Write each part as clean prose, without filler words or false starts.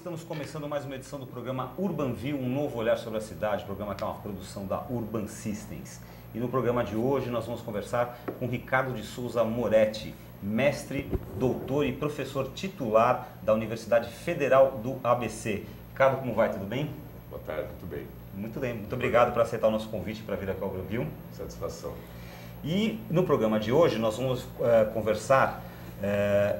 estamos começando mais uma edição do programa Urbanview, um novo olhar sobre a cidade, programa que é uma produção da Urban Systems. E no programa de hoje nós vamos conversar com Ricardo de Souza Moretti, mestre, doutor e professor titular da Universidade Federal do ABC. Ricardo, como vai? Tudo bem? Boa tarde, muito bem. Muito bem, muito obrigado por aceitar o nosso convite para vir aqui ao Urbanview. Satisfação. E no programa de hoje nós vamos conversar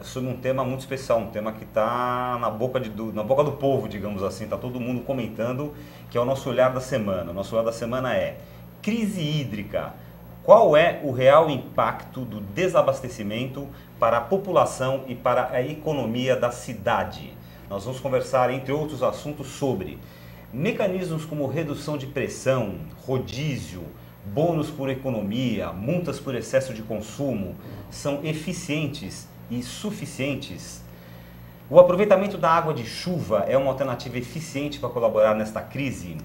sobre um tema muito especial, um tema que está na boca do povo, digamos assim, está todo mundo comentando, que é o nosso olhar da semana. O nosso olhar da semana é crise hídrica. Qual é o real impacto do desabastecimento para a população e para a economia da cidade? Nós vamos conversar, entre outros assuntos, sobre mecanismos como redução de pressão, rodízio, bônus por economia, multas por excesso de consumo, são eficientes e suficientes? O aproveitamento da água de chuva é uma alternativa eficiente para colaborar nesta crise?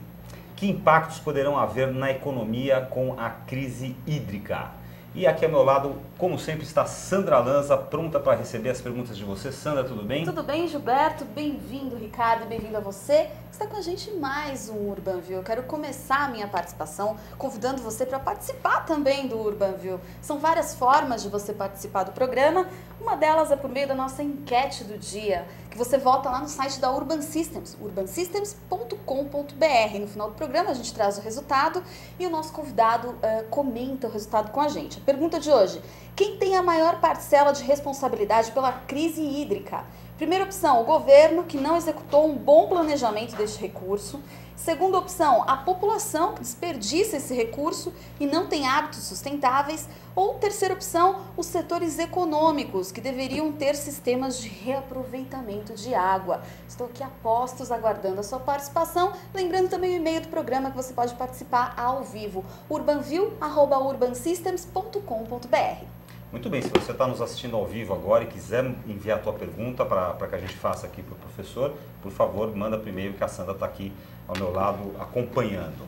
Que impactos poderão haver na economia com a crise hídrica? E aqui ao meu lado, como sempre, está Sandra Lanza, pronta para receber as perguntas de você. Sandra, tudo bem? Tudo bem, Gilberto? Bem-vindo, Ricardo, bem-vindo a você que está com a gente em mais um Urbanview. Eu quero começar a minha participação convidando você para participar também do Urbanview. São várias formas de você participar do programa. Uma delas é por meio da nossa enquete do dia, que você volta lá no site da Urban Systems, urbansystems.com.br. No final do programa a gente traz o resultado e o nosso convidado comenta o resultado com a gente. A pergunta de hoje: quem tem a maior parcela de responsabilidade pela crise hídrica? Primeira opção, o governo, que não executou um bom planejamento deste recurso. Segunda opção, a população, que desperdiça esse recurso e não tem hábitos sustentáveis. Ou terceira opção, os setores econômicos, que deveriam ter sistemas de reaproveitamento de água. Estou aqui a postos aguardando a sua participação. Lembrando também o e-mail do programa que você pode participar ao vivo, urbanview@urbansystems.com.br. Muito bem, se você está nos assistindo ao vivo agora e quiser enviar a tua pergunta para que a gente faça aqui para o professor, por favor, manda por e-mail que a Sandra está aqui ao meu lado acompanhando.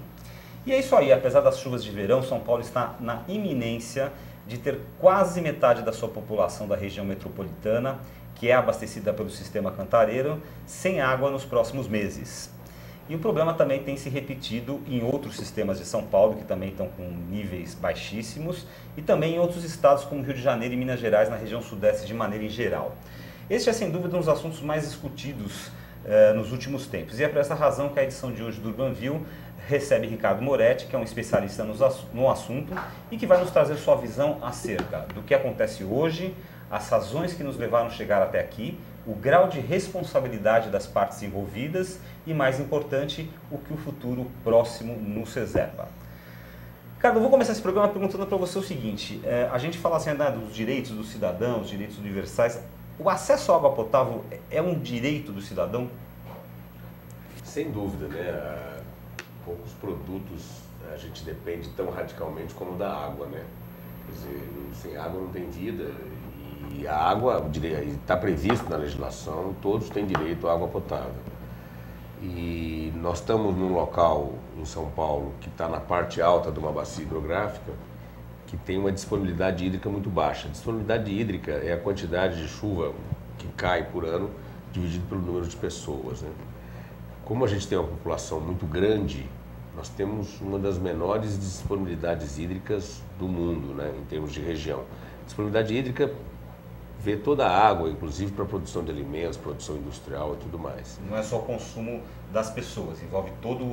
E é isso aí, apesar das chuvas de verão, São Paulo está na iminência de ter quase metade da sua população da região metropolitana, que é abastecida pelo sistema Cantareiro, sem água nos próximos meses. E o problema também tem se repetido em outros sistemas de São Paulo, que também estão com níveis baixíssimos, e também em outros estados como Rio de Janeiro e Minas Gerais, na região sudeste de maneira em geral. Este é sem dúvida um dos assuntos mais discutidos nos últimos tempos. E é por essa razão que a edição de hoje do Urbanview recebe Ricardo Moretti, que é um especialista no assunto e que vai nos trazer sua visão acerca do que acontece hoje, as razões que nos levaram a chegar até aqui, o grau de responsabilidade das partes envolvidas e, mais importante, o que o futuro próximo nos reserva. Ricardo, eu vou começar esse programa perguntando para você o seguinte: a gente fala assim, dos direitos do cidadão, os direitos universais. O acesso à água potável é um direito do cidadão? Sem dúvida, né? Poucos produtos a gente depende tão radicalmente como da água, né? Quer dizer, sem água não tem vida. E a água está previsto na legislação, todos têm direito à água potável. E nós estamos num local em São Paulo que está na parte alta de uma bacia hidrográfica que tem uma disponibilidade hídrica muito baixa. A disponibilidade hídrica é a quantidade de chuva que cai por ano dividido pelo número de pessoas, né? Como a gente tem uma população muito grande, nós temos uma das menores disponibilidades hídricas do mundo, né, em termos de região. Disponibilidade hídrica vê toda a água, inclusive para produção de alimentos, produção industrial e tudo mais. Não é só o consumo das pessoas, envolve toda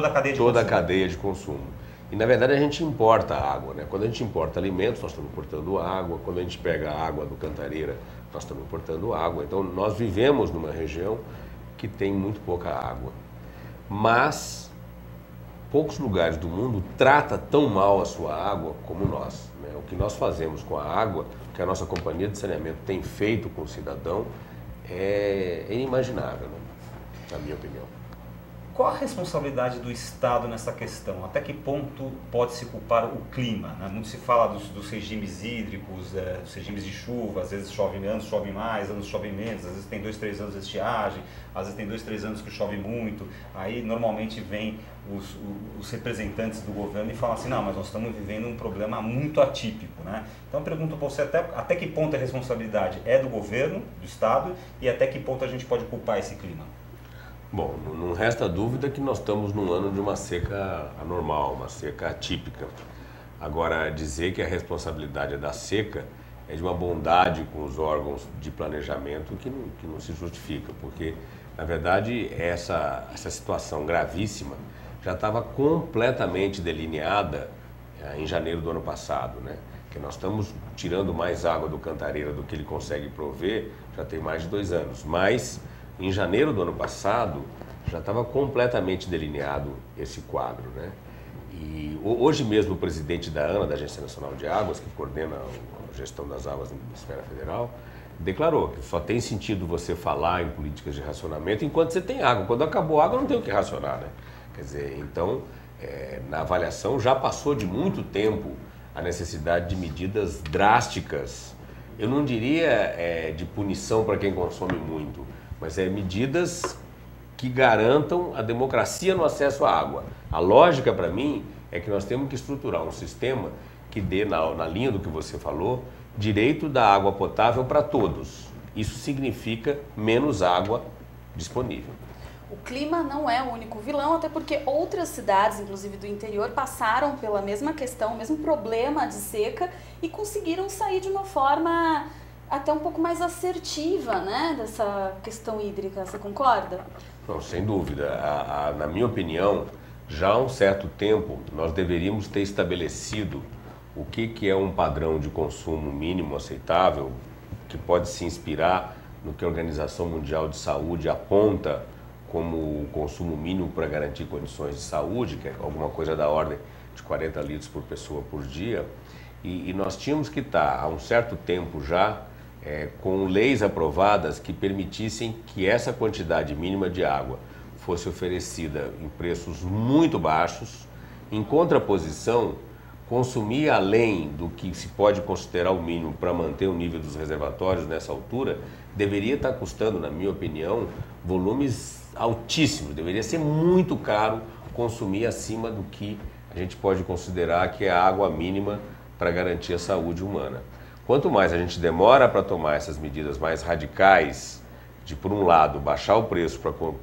a cadeia de consumo. Toda a cadeia de consumo. E na verdade a gente importa a água, né? Quando a gente importa alimentos, nós estamos importando água. Quando a gente pega a água do Cantareira, nós estamos importando água. Então nós vivemos numa região que tem muito pouca água. Mas poucos lugares do mundo tratam tão mal a sua água como nós, né? O que nós fazemos com a água, que a nossa companhia de saneamento tem feito com o cidadão, é inimaginável, né? Na minha opinião. qual a responsabilidade do Estado nessa questão? Até que ponto pode se culpar o clima? Né? Muito se fala dos regimes hídricos, dos regimes de chuva, às vezes chove, anos chove mais, anos chove menos, às vezes tem 2, 3 anos de estiagem, às vezes tem 2, 3 anos que chove muito, aí normalmente vem os representantes do governo e falam assim, não, mas nós estamos vivendo um problema muito atípico, né? Então eu pergunto para você até que ponto a responsabilidade é do governo, do Estado, e até que ponto a gente pode culpar esse clima? Bom, não resta dúvida que nós estamos num ano de uma seca anormal, uma seca atípica. Agora, dizer que a responsabilidade é da seca é de uma bondade com os órgãos de planejamento que não se justifica, porque, na verdade, essa situação gravíssima já estava completamente delineada em janeiro do ano passado, né? Que nós estamos tirando mais água do Cantareira do que ele consegue prover, já tem mais de 2 anos. Mas, em janeiro do ano passado, já estava completamente delineado esse quadro, né? E hoje mesmo o presidente da ANA, da Agência Nacional de Águas, que coordena a gestão das águas na esfera federal, declarou que só tem sentido você falar em políticas de racionamento enquanto você tem água. Quando acabou a água, não tem o que racionar, né? Quer dizer, então, na avaliação já passou de muito tempo a necessidade de medidas drásticas. Eu não diria de punição para quem consome muito, mas medidas que garantam a democracia no acesso à água. A lógica para mim é que nós temos que estruturar um sistema que dê, na linha do que você falou, direito da água potável para todos. Isso significa menos água disponível. O clima não é o único vilão, até porque outras cidades, inclusive do interior, passaram pela mesma questão, o mesmo problema de seca e conseguiram sair de uma forma até um pouco mais assertiva, né, dessa questão hídrica. Você concorda? Não, sem dúvida. Na minha opinião, já há um certo tempo nós deveríamos ter estabelecido o que é um padrão de consumo mínimo aceitável, que pode se inspirar no que a Organização Mundial de Saúde aponta como o consumo mínimo para garantir condições de saúde, que é alguma coisa da ordem de 40 litros por pessoa por dia. E nós tínhamos que estar, há um certo tempo já, com leis aprovadas que permitissem que essa quantidade mínima de água fosse oferecida em preços muito baixos, em contraposição, consumir além do que se pode considerar o mínimo para manter o nível dos reservatórios nessa altura, deveria estar custando, na minha opinião, volumes altíssimos. Deveria ser muito caro consumir acima do que a gente pode considerar que é a água mínima para garantir a saúde humana. Quanto mais a gente demora para tomar essas medidas mais radicais, de, por um lado, baixar o preço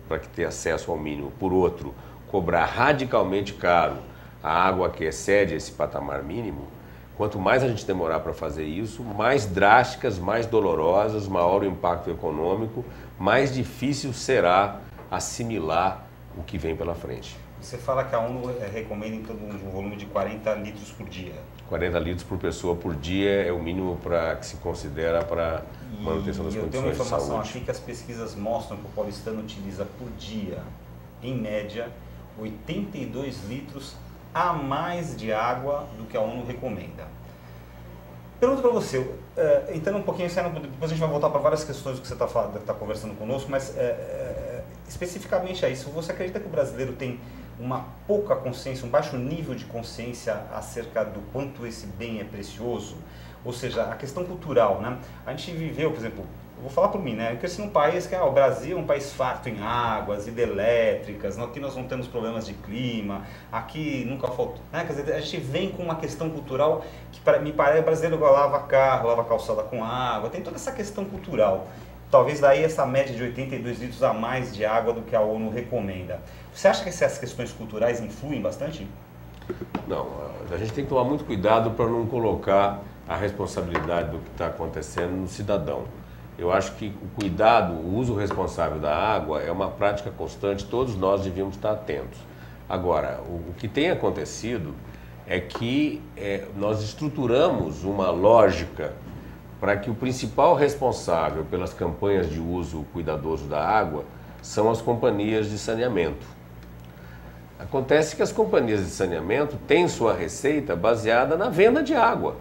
para que ter acesso ao mínimo, por outro, cobrar radicalmente caro a água que excede esse patamar mínimo, quanto mais a gente demorar para fazer isso, mais drásticas, mais dolorosas, maior o impacto econômico, mais difícil será assimilar o que vem pela frente. Você fala que a ONU recomenda em torno de um volume de 40 litros por dia. 40 litros por pessoa por dia é o mínimo que se considera para manutenção das condições de saúde. Eu tenho uma informação aqui que as pesquisas mostram que o paulistano utiliza por dia, em média, 82 litros a mais de água do que a ONU recomenda. Pergunto para você, entrando um pouquinho, depois a gente vai voltar para várias questões que você está conversando conosco, mas especificamente a isso, você acredita que o brasileiro tem uma pouca consciência, um baixo nível de consciência acerca do quanto esse bem é precioso? Ou seja, a questão cultural, né? A gente viveu, por exemplo, eu vou falar por mim, né? Eu cresci num país que o Brasil é um país farto em águas, hidrelétricas, aqui nós não temos problemas de clima, aqui nunca faltou, né? Quer dizer, a gente vem com uma questão cultural que me parece, o brasileiro lava carro, lava calçada com água, tem toda essa questão cultural. Talvez daí essa média de 82 litros a mais de água do que a ONU recomenda. Você acha que essas questões culturais influem bastante? Não, a gente tem que tomar muito cuidado para não colocar a responsabilidade do que está acontecendo no cidadão. Eu acho que o cuidado, o uso responsável da água é uma prática constante, todos nós devíamos estar atentos. Agora, o que tem acontecido é que nós estruturamos uma lógica para que o principal responsável pelas campanhas de uso cuidadoso da água são as companhias de saneamento. Acontece que as companhias de saneamento têm sua receita baseada na venda de água.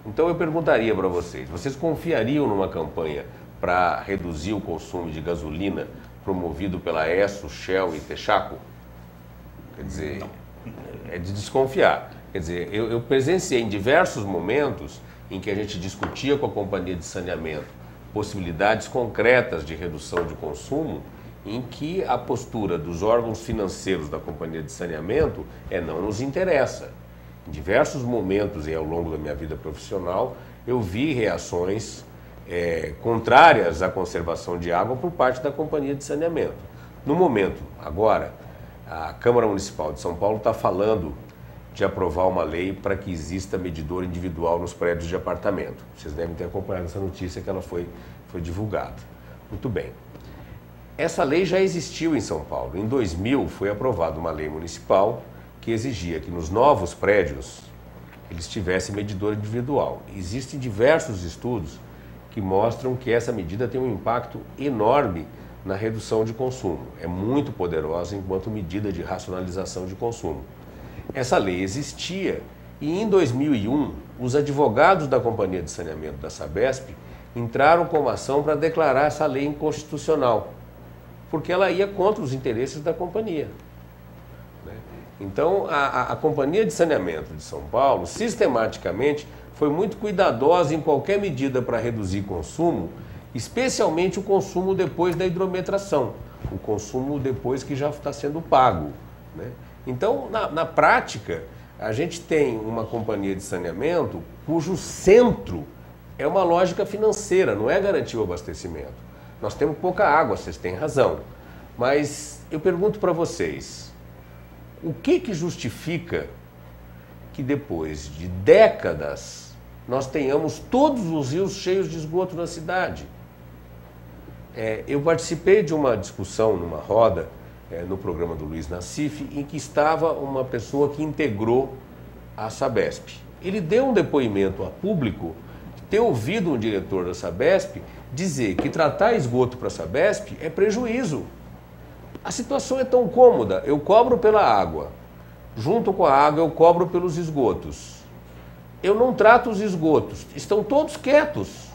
Então eu perguntaria para vocês, vocês confiariam numa campanha para reduzir o consumo de gasolina promovido pela ESSO, Shell e Texaco? Quer dizer, é de desconfiar. Quer dizer, eu presenciei em diversos momentos em que a gente discutia com a companhia de saneamento possibilidades concretas de redução de consumo, em que a postura dos órgãos financeiros da companhia de saneamento não nos interessa. Em diversos momentos e ao longo da minha vida profissional, eu vi reações contrárias à conservação de água por parte da companhia de saneamento. No momento, agora, a Câmara Municipal de São Paulo está falando de aprovar uma lei para que exista medidor individual nos prédios de apartamento. Vocês devem ter acompanhado essa notícia que ela foi divulgada. Muito bem. Essa lei já existiu em São Paulo. Em 2000 foi aprovada uma lei municipal que exigia que nos novos prédios eles tivessem medidor individual. Existem diversos estudos que mostram que essa medida tem um impacto enorme na redução de consumo. É muito poderosa enquanto medida de racionalização de consumo. Essa lei existia e em 2001 os advogados da Companhia de Saneamento da Sabesp entraram com uma ação para declarar essa lei inconstitucional, porque ela ia contra os interesses da companhia. Então, a Companhia de Saneamento de São Paulo, sistematicamente, foi muito cuidadosa em qualquer medida para reduzir consumo, especialmente o consumo depois da hidrometração, o consumo depois que já está sendo pago. Então, na prática, a gente tem uma companhia de saneamento cujo centro é uma lógica financeira, não é garantir o abastecimento. Nós temos pouca água, vocês têm razão. Mas eu pergunto para vocês, o que justifica que depois de décadas nós tenhamos todos os rios cheios de esgoto na cidade? Eu participei de uma discussão numa roda no programa do Luiz Nassif, em que estava uma pessoa que integrou a Sabesp. Ele deu um depoimento a público de ter ouvido um diretor da Sabesp dizer que tratar esgoto para a Sabesp é prejuízo. A situação é tão cômoda, eu cobro pela água, junto com a água eu cobro pelos esgotos. Eu não trato os esgotos, estão todos quietos,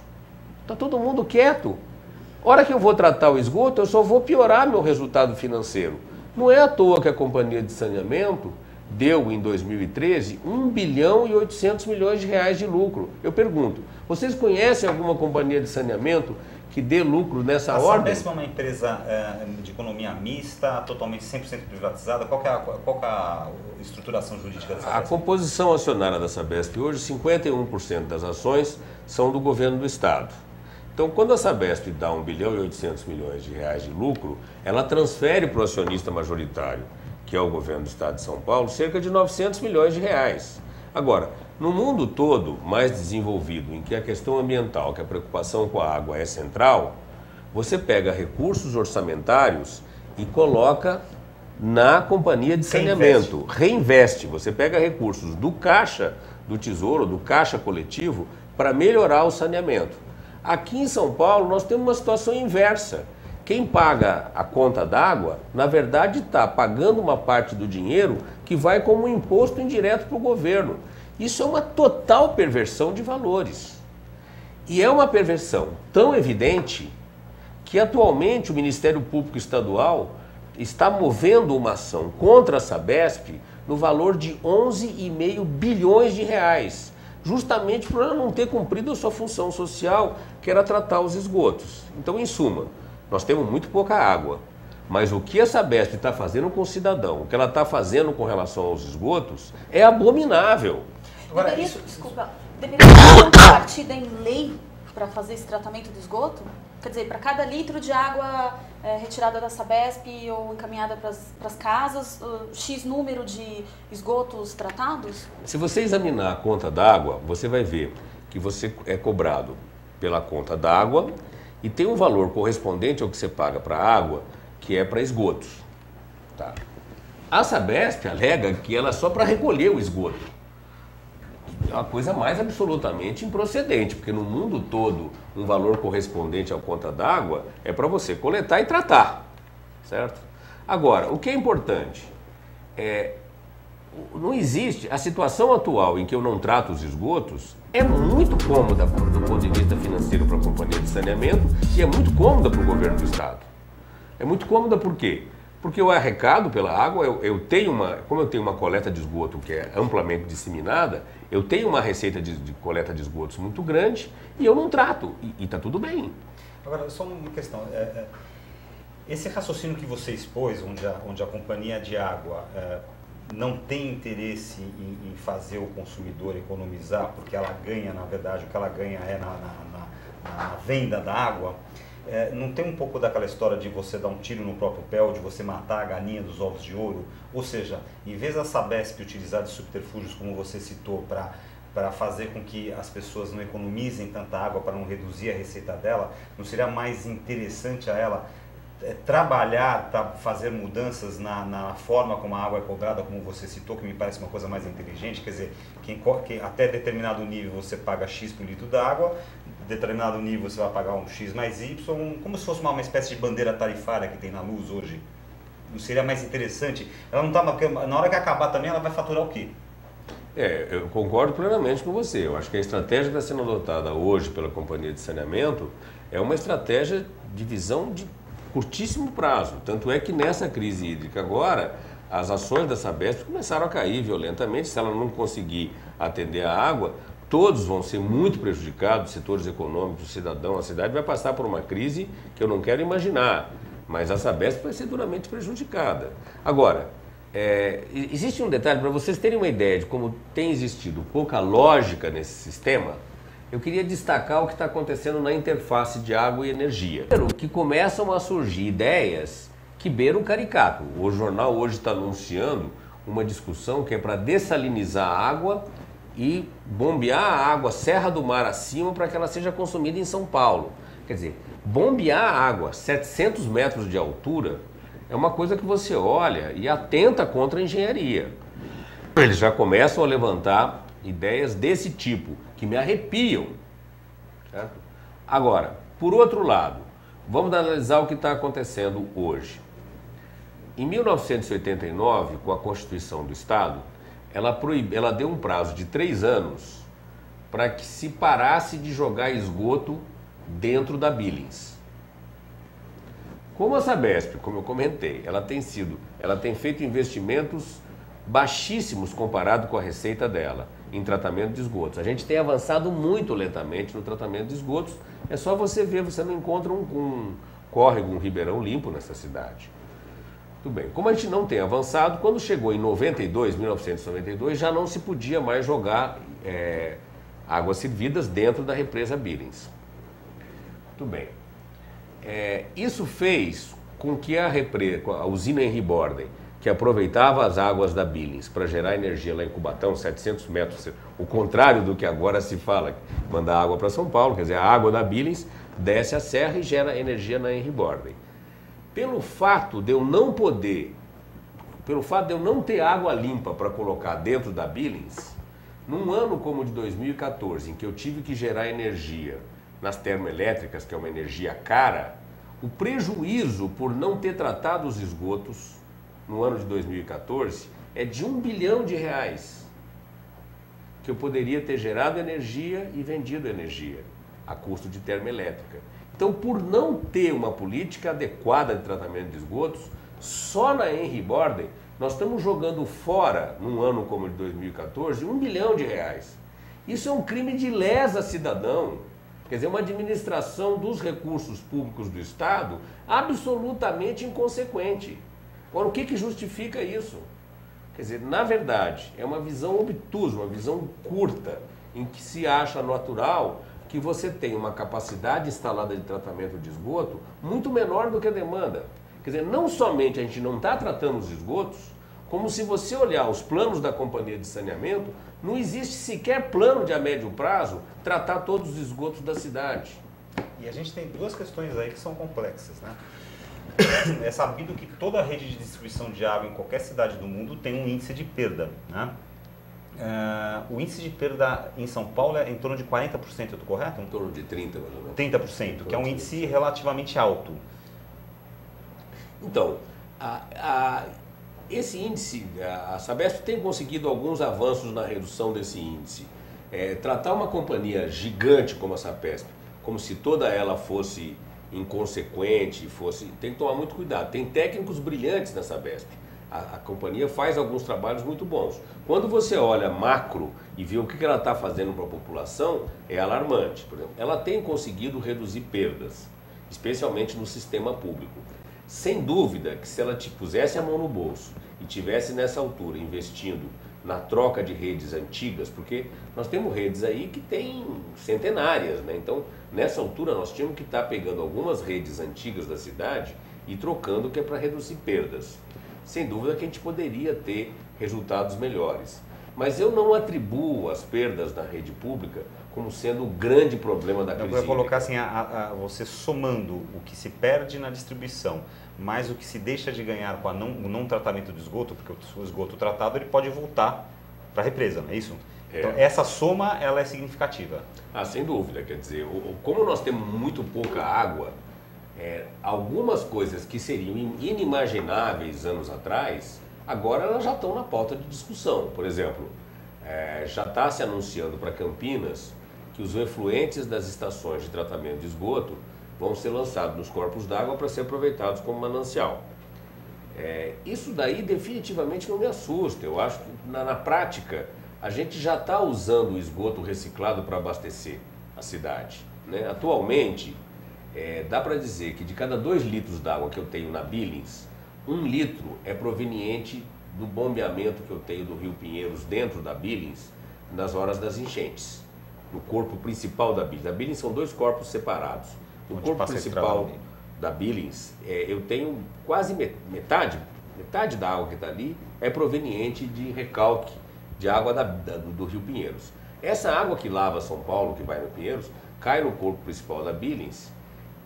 está todo mundo quieto. Hora que eu vou tratar o esgoto, eu só vou piorar meu resultado financeiro. Não é à toa que a Companhia de Saneamento deu em 2013 1 bilhão e 800 milhões de reais de lucro. Eu pergunto, vocês conhecem alguma companhia de saneamento que dê lucro nessa ordem? A Sabesp é uma empresa de economia mista, totalmente 100% privatizada. Qual que é a estruturação jurídica da Sabesp? A composição acionária da Sabesp hoje, 51% das ações são do governo do Estado. Então, quando a Sabesp dá 1 bilhão e 800 milhões de reais de lucro, ela transfere para o acionista majoritário, que é o governo do Estado de São Paulo, cerca de 900 milhões de reais. Agora, no mundo todo mais desenvolvido, em que a questão ambiental, que a preocupação com a água é central, você pega recursos orçamentários e coloca na companhia de saneamento. Reinveste. Você pega recursos do caixa do Tesouro, do caixa coletivo, para melhorar o saneamento. Aqui em São Paulo nós temos uma situação inversa. Quem paga a conta d'água, na verdade está pagando uma parte do dinheiro que vai como um imposto indireto para o governo. Isso é uma total perversão de valores. E é uma perversão tão evidente que atualmente o Ministério Público Estadual está movendo uma ação contra a Sabesp no valor de 11,5 bilhões de reais, justamente por ela não ter cumprido a sua função social, que era tratar os esgotos. Então, em suma, nós temos muito pouca água, mas o que a Sabesp está fazendo com o cidadão, o que ela está fazendo com relação aos esgotos, é abominável. Agora, deveria ter uma partida em lei para fazer esse tratamento do esgoto? Quer dizer, para cada litro de água retirada da Sabesp ou encaminhada para as casas, X número de esgotos tratados? Se você examinar a conta d'água, você vai ver que você é cobrado pela conta d'água e tem um valor correspondente ao que você paga para a água, que é para esgotos. Tá. A Sabesp alega que ela é só para recolher o esgoto. É uma coisa mais absolutamente improcedente, porque no mundo todo um valor correspondente à conta d'água é para você coletar e tratar, certo? Agora, o que é importante não existe, a situação atual em que eu não trato os esgotos é muito cômoda do ponto de vista financeiro para a companhia de saneamento e é muito cômoda para o governo do Estado. É muito cômoda por quê? Porque eu arrecado pela água, como eu tenho uma coleta de esgoto que é amplamente disseminada, eu tenho uma receita de coleta de esgotos muito grande e eu não trato, e está tudo bem. Agora, só uma questão. Esse raciocínio que você expôs, onde a companhia de água não tem interesse em fazer o consumidor economizar, porque ela ganha, na verdade, o que ela ganha é na venda da água, não tem um pouco daquela história de você dar um tiro no próprio pé, ou de você matar a galinha dos ovos de ouro? Ou seja, em vez da Sabesp utilizar de subterfúgios, como você citou, para fazer com que as pessoas não economizem tanta água, para não reduzir a receita dela, não seria mais interessante a ela trabalhar para fazer mudanças na forma como a água é cobrada, como você citou, que me parece uma coisa mais inteligente? Quer dizer, até determinado nível você paga X por litro d'água, determinado nível você vai pagar um X mais Y, como se fosse uma espécie de bandeira tarifária que tem na luz hoje. Não seria mais interessante? Ela não tá, na hora que acabar também, ela vai faturar o quê? Eu concordo plenamente com você. Eu acho que a estratégia que está sendo adotada hoje pela Companhia de Saneamento é uma estratégia de visão de curtíssimo prazo. Tanto é que nessa crise hídrica agora, as ações da Sabesp começaram a cair violentamente. Se ela não conseguir atender a água, todos vão ser muito prejudicados, setores econômicos, o cidadão, a cidade vai passar por uma crise que eu não quero imaginar, mas a Sabesp vai ser duramente prejudicada. Agora, existe um detalhe, para vocês terem uma ideia de como tem existido pouca lógica nesse sistema, eu queria destacar o que está acontecendo na interface de água e energia. Que começam a surgir ideias que beiram o caricato. O jornal hoje está anunciando uma discussão que é para dessalinizar a água e bombear a água Serra do Mar acima para que ela seja consumida em São Paulo. Quer dizer, bombear a água 700 metros de altura é uma coisa que você olha e atenta contra a engenharia. Eles já começam a levantar ideias desse tipo, que me arrepiam. Certo? Agora, por outro lado, vamos analisar o que está acontecendo hoje. Em 1989, com a Constituição do Estado, ela deu um prazo de 3 anos para que se parasse de jogar esgoto dentro da Billings. Como a Sabesp, como eu comentei, ela tem feito investimentos baixíssimos comparado com a receita dela em tratamento de esgotos. A gente tem avançado muito lentamente no tratamento de esgotos. É só você ver, você não encontra um córrego, um ribeirão limpo nessa cidade. Tudo bem. Como a gente não tem avançado, quando chegou em 1992, já não se podia mais jogar águas servidas dentro da represa Billings. Tudo bem. Isso fez com que a usina Henry Borden, que aproveitava as águas da Billings para gerar energia lá em Cubatão, 700 metros, o contrário do que agora se fala, mandar água para São Paulo, quer dizer, a água da Billings desce a serra e gera energia na Henry Borden. Pelo fato de eu não ter água limpa para colocar dentro da Billings, num ano como o de 2014, em que eu tive que gerar energia nas termoelétricas, que é uma energia cara, o prejuízo por não ter tratado os esgotos no ano de 2014 é de R$1 bilhão que eu poderia ter gerado energia e vendido energia a custo de termoelétrica. Então, por não ter uma política adequada de tratamento de esgotos, só na Henry Borden nós estamos jogando fora, num ano como o de 2014, R$1 bilhão. Isso é um crime de lesa cidadão. Quer dizer, uma administração dos recursos públicos do Estado absolutamente inconsequente. Agora, o que justifica isso? Quer dizer, na verdade, é uma visão obtusa, uma visão curta, em que se acha natural que você tenha uma capacidade instalada de tratamento de esgoto muito menor do que a demanda. Quer dizer, não somente a gente não está tratando os esgotos, como se você olhar os planos da Companhia de Saneamento, não existe sequer plano de a médio prazo tratar todos os esgotos da cidade. E a gente tem duas questões aí que são complexas, né? É sabido que toda a rede de distribuição de água em qualquer cidade do mundo tem um índice de perda, né? O índice de perda em São Paulo é em torno de 40%, eu estou correto? Em torno de 30%, mais ou menos. 30%, que é um índice relativamente alto. Então, esse índice, a Sabesp tem conseguido alguns avanços na redução desse índice. Tratar uma companhia gigante como a Sabesp, como se toda ela fosse inconsequente, tem que tomar muito cuidado. Tem técnicos brilhantes na Sabesp. A companhia faz alguns trabalhos muito bons. Quando você olha macro e vê o que ela está fazendo para a população, é alarmante. Por exemplo, ela tem conseguido reduzir perdas, especialmente no sistema público. Sem dúvida que se ela te pusesse a mão no bolso e tivesse nessa altura investindo na troca de redes antigas, porque nós temos redes aí que tem centenárias, né? Então, nessa altura nós tínhamos que estar pegando algumas redes antigas da cidade e trocando, que é para reduzir perdas. Sem dúvida que a gente poderia ter resultados melhores. Mas eu não atribuo as perdas na rede pública como sendo o grande problema da crise. Eu vou colocar assim, você somando o que se perde na distribuição, mais o que se deixa de ganhar com o não tratamento do esgoto, porque o esgoto tratado ele pode voltar para a represa, não é isso? Então, essa soma ela é significativa. Sem dúvida. Quer dizer, como nós temos muito pouca água, algumas coisas que seriam inimagináveis anos atrás, agora elas já estão na pauta de discussão. Por exemplo, já está se anunciando para Campinas que os efluentes das estações de tratamento de esgoto vão ser lançados nos corpos d'água para ser aproveitados como manancial. Isso daí definitivamente não me assusta. Eu acho que na prática a gente já está usando o esgoto reciclado para abastecer a cidade, né? Atualmente, dá para dizer que de cada 2 litros d'água que eu tenho na Billings, 1 litro é proveniente do bombeamento que eu tenho do Rio Pinheiros dentro da Billings nas horas das enchentes, no corpo principal da Billings. A Billings são 2 corpos separados. No corpo principal da Billings, eu tenho quase metade da água que está ali é proveniente de recalque de água do Rio Pinheiros. Essa água que lava São Paulo, que vai no Pinheiros, cai no corpo principal da Billings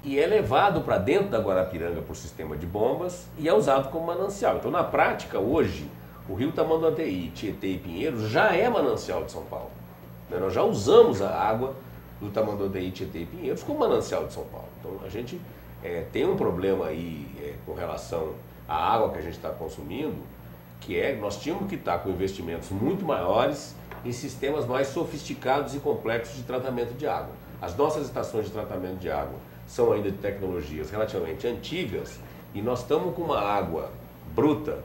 e é levado para dentro da Guarapiranga por sistema de bombas e é usado como manancial. Então, na prática, hoje, o Rio Tamanduateí, Tietê e Pinheiros já é manancial de São Paulo. Nós já usamos a água do Tamanduateí, Tietê e Pinheiros como manancial de São Paulo. Então, a gente tem um problema aí com relação à água que a gente está consumindo, que nós tínhamos que estar com investimentos muito maiores em sistemas mais sofisticados e complexos de tratamento de água. As nossas estações de tratamento de água são ainda de tecnologias relativamente antigas e nós estamos com uma água bruta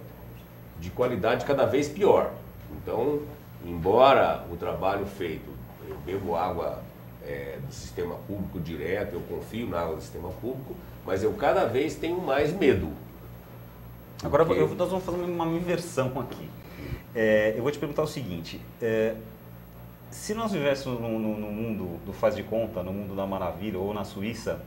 de qualidade cada vez pior. Então, embora o trabalho feito, eu bebo água do sistema público direto, eu confio na água do sistema público, mas eu cada vez tenho mais medo. Agora nós vamos fazer uma inversão aqui. Eu vou te perguntar o seguinte, se nós vivêssemos no mundo do faz de conta, no mundo da maravilha ou na Suíça,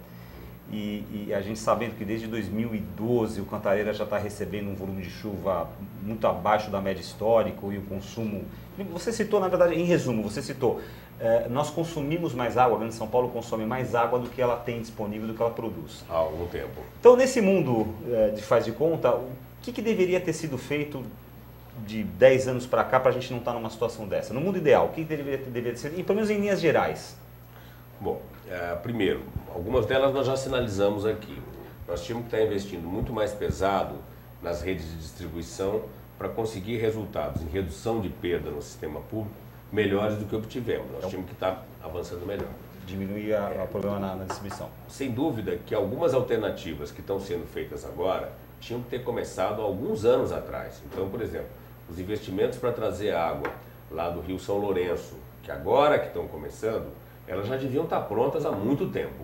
e a gente sabendo que desde 2012 o Cantareira já está recebendo um volume de chuva muito abaixo da média histórica e o consumo... Você citou, na verdade, em resumo, nós consumimos mais água, a Grande São Paulo consome mais água do que ela tem disponível, do que ela produz. Há algum tempo. Então, nesse mundo de faz de conta, o que deveria ter sido feito de 10 anos para cá para a gente não estar numa situação dessa? No mundo ideal, o que deveria ter sido, pelo menos em linhas gerais? Bom, primeiro, algumas delas nós já sinalizamos aqui. Nós tínhamos que estar investindo muito mais pesado nas redes de distribuição para conseguir resultados em redução de perda no sistema público melhores do que obtivemos. Nós tínhamos que estar avançando melhor. Diminuir o problema na distribuição. Sem dúvida que algumas alternativas que estão sendo feitas agora tinham que ter começado há alguns anos atrás. Então, por exemplo, os investimentos para trazer água lá do Rio São Lourenço, que agora que estão começando, elas já deviam estar prontas há muito tempo.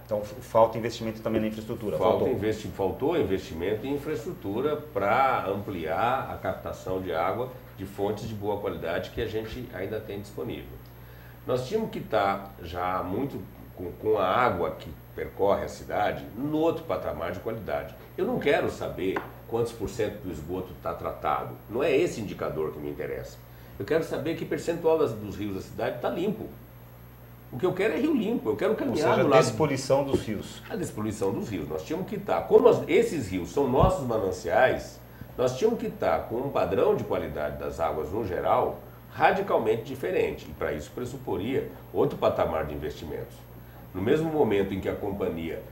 Então, falta investimento também na infraestrutura. Faltou investimento em infraestrutura para ampliar a captação de água de fontes de boa qualidade que a gente ainda tem disponível. Nós tínhamos que estar já muito com a água que percorre a cidade no outro patamar de qualidade. Eu não quero saber quantos % do esgoto está tratado. Não é esse indicador que me interessa. Eu quero saber que percentual dos rios da cidade está limpo. O que eu quero é rio limpo, eu quero caminhar do lado... a despoluição dos rios. A despoluição dos rios. Nós tínhamos que estar, como esses rios são nossos mananciais, nós tínhamos que estar com um padrão de qualidade das águas no geral radicalmente diferente. E para isso pressuporia outro patamar de investimentos. No mesmo momento em que a companhia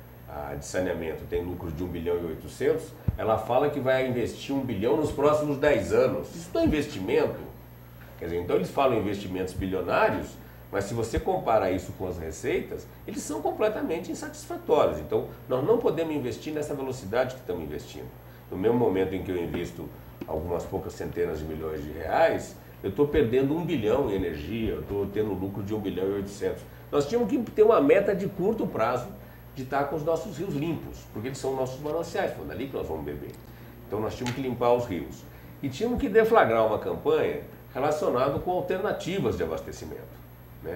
de saneamento tem lucros de 1 bilhão e 800, ela fala que vai investir 1 bilhão nos próximos 10 anos. Isso não é investimento. Quer dizer, então eles falam em investimentos bilionários, Mas se você compara isso com as receitas, eles são completamente insatisfatórios. Então, nós não podemos investir nessa velocidade que estamos investindo. No mesmo momento em que eu invisto algumas poucas centenas de milhões de reais, eu estou perdendo 1 bilhão em energia, eu estou tendo lucro de 1 bilhão e 800. Nós tínhamos que ter uma meta de curto prazo de estar com os nossos rios limpos, porque eles são nossos mananciais, foi dali que nós vamos beber. Então nós tínhamos que limpar os rios. E tínhamos que deflagrar uma campanha relacionada com alternativas de abastecimento.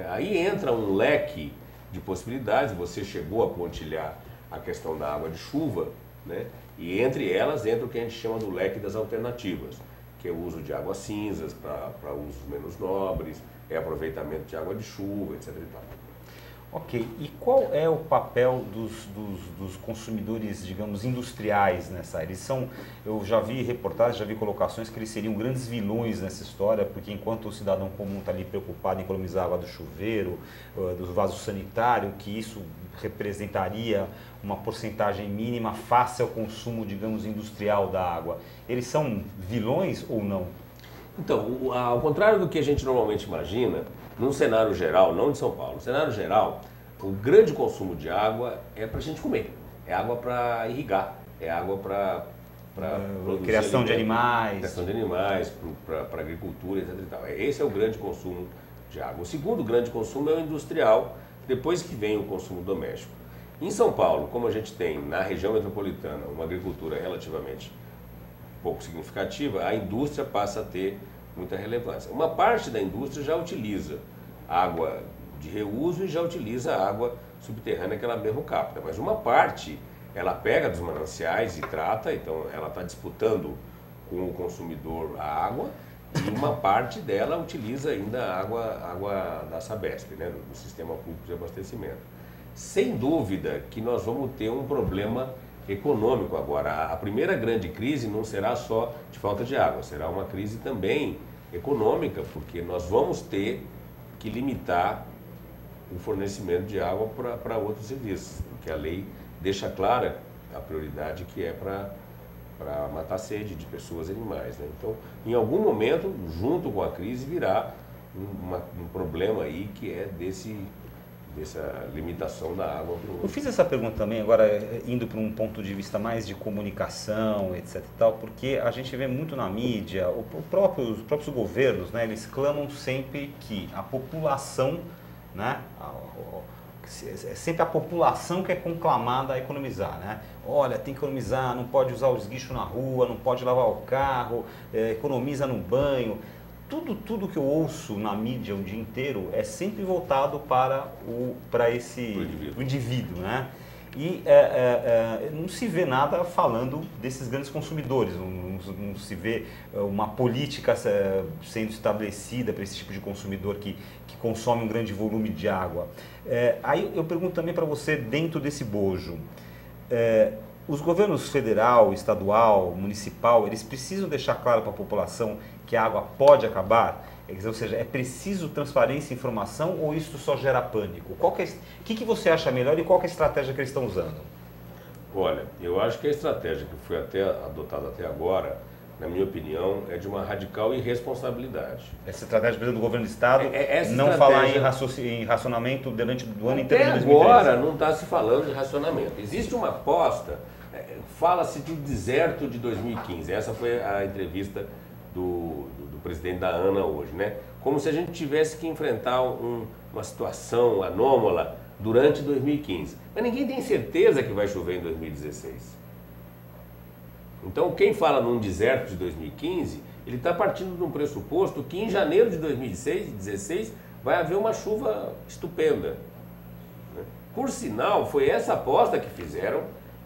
Aí entra um leque de possibilidades, você chegou a pontilhar a questão da água de chuva, né? E entre elas entra o que a gente chama do leque das alternativas, que é o uso de águas cinzas para usos menos nobres, é aproveitamento de água de chuva, etc. e tal. Ok, e qual é o papel dos consumidores, digamos, industriais nessa área? Eles são, eu já vi reportagens, já vi colocações que eles seriam grandes vilões nessa história, porque enquanto o cidadão comum está ali preocupado em economizar a água do chuveiro, do vaso sanitário, que isso representaria uma porcentagem mínima face ao consumo, digamos, industrial da água, eles são vilões ou não? Então, ao contrário do que a gente normalmente imagina, num cenário geral, não de São Paulo, no cenário geral, o grande consumo de água é para a gente comer, é água para irrigar, é água para produzir criação de animais, para agricultura, etc. E tal. Esse é o grande consumo de água. O segundo grande consumo é o industrial, depois que vem o consumo doméstico. Em São Paulo, como a gente tem na região metropolitana uma agricultura relativamente pouco significativa, a indústria passa a ter muita relevância. Uma parte da indústria já utiliza água de reuso e já utiliza água subterrânea que ela mesmo capta, mas uma parte ela pega dos mananciais e trata, então ela está disputando com o consumidor a água, e uma parte dela utiliza ainda a água da Sabesp, né, do Sistema Público de Abastecimento. Sem dúvida que nós vamos ter um problema econômico agora. A primeira grande crise não será só de falta de água, será uma crise também econômica, porque nós vamos ter que limitar o fornecimento de água para outros serviços, porque a lei deixa clara a prioridade que é para matar a sede de pessoas e animais, né? Então, em algum momento, junto com a crise, virá um problema aí que é dessa limitação da água. Eu fiz essa pergunta também, agora indo para um ponto de vista mais de comunicação, etc. e tal, porque a gente vê muito na mídia, os próprios governos, né, eles clamam sempre que a população, né, é sempre a população que é conclamada a economizar, né? Olha, tem que economizar, não pode usar o esguicho na rua, não pode lavar o carro, economiza no banho. Tudo que eu ouço na mídia o dia inteiro é sempre voltado para o indivíduo, né? E não se vê nada falando desses grandes consumidores, não se vê uma política sendo estabelecida para esse tipo de consumidor que consome um grande volume de água. Aí eu pergunto também para você, dentro desse bojo, os governos federal, estadual, municipal, eles precisam deixar claro para a população que a água pode acabar? Ou seja, é preciso transparência e informação ou isso só gera pânico? O que você acha melhor e qual que é a estratégia que eles estão usando? Olha, eu acho que a estratégia que foi adotada até agora, na minha opinião, é de uma radical irresponsabilidade. Essa estratégia, por exemplo, do governo do Estado, não falar em racionamento durante o ano inteiro de 2013. Agora não está se falando de racionamento. Existe uma aposta, fala-se do deserto de 2015. Essa foi a entrevista do presidente da ANA hoje, né? Como se a gente tivesse que enfrentar uma situação anômala durante 2015. Mas ninguém tem certeza que vai chover em 2016. Então, quem fala num deserto de 2015, ele está partindo de um pressuposto que em janeiro de 2016 vai haver uma chuva estupenda. Por sinal, foi essa aposta que fizeram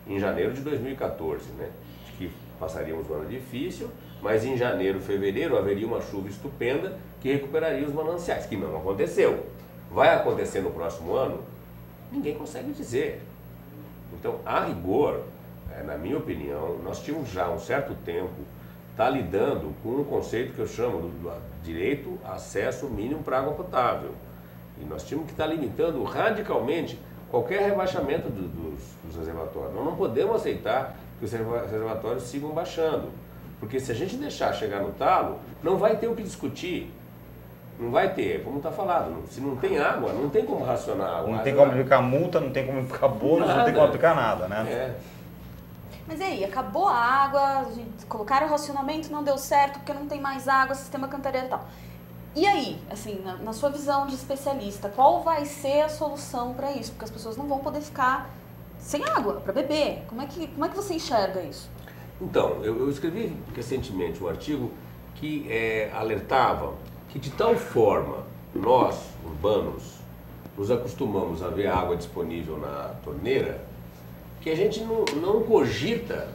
em janeiro de 2014, né? De que passaríamos um ano difícil, mas em janeiro, fevereiro, haveria uma chuva estupenda que recuperaria os mananciais, que não aconteceu. Vai acontecer no próximo ano? Ninguém consegue dizer. Então, a rigor, na minha opinião, nós tínhamos já há um certo tempo lidando com um conceito que eu chamo do direito a acesso mínimo para água potável. E nós tínhamos que estar limitando radicalmente qualquer rebaixamento dos reservatórios. Nós não podemos aceitar que os reservatórios sigam baixando. Porque se a gente deixar chegar no talo, não vai ter o que discutir. Não vai ter, como está falado. Se não tem água, não tem como racionar água. Não tem como aplicar multa, não tem como aplicar bônus, não tem como aplicar nada, né? É. Mas e aí, acabou a água, colocaram o racionamento, não deu certo porque não tem mais água, sistema Cantareira e tal. E aí, assim, na sua visão de especialista, qual vai ser a solução para isso? Porque as pessoas não vão poder ficar sem água para beber. Como é que você enxerga isso? Então, eu escrevi recentemente um artigo que alertava que de tal forma nós, urbanos, nos acostumamos a ver água disponível na torneira que a gente não cogita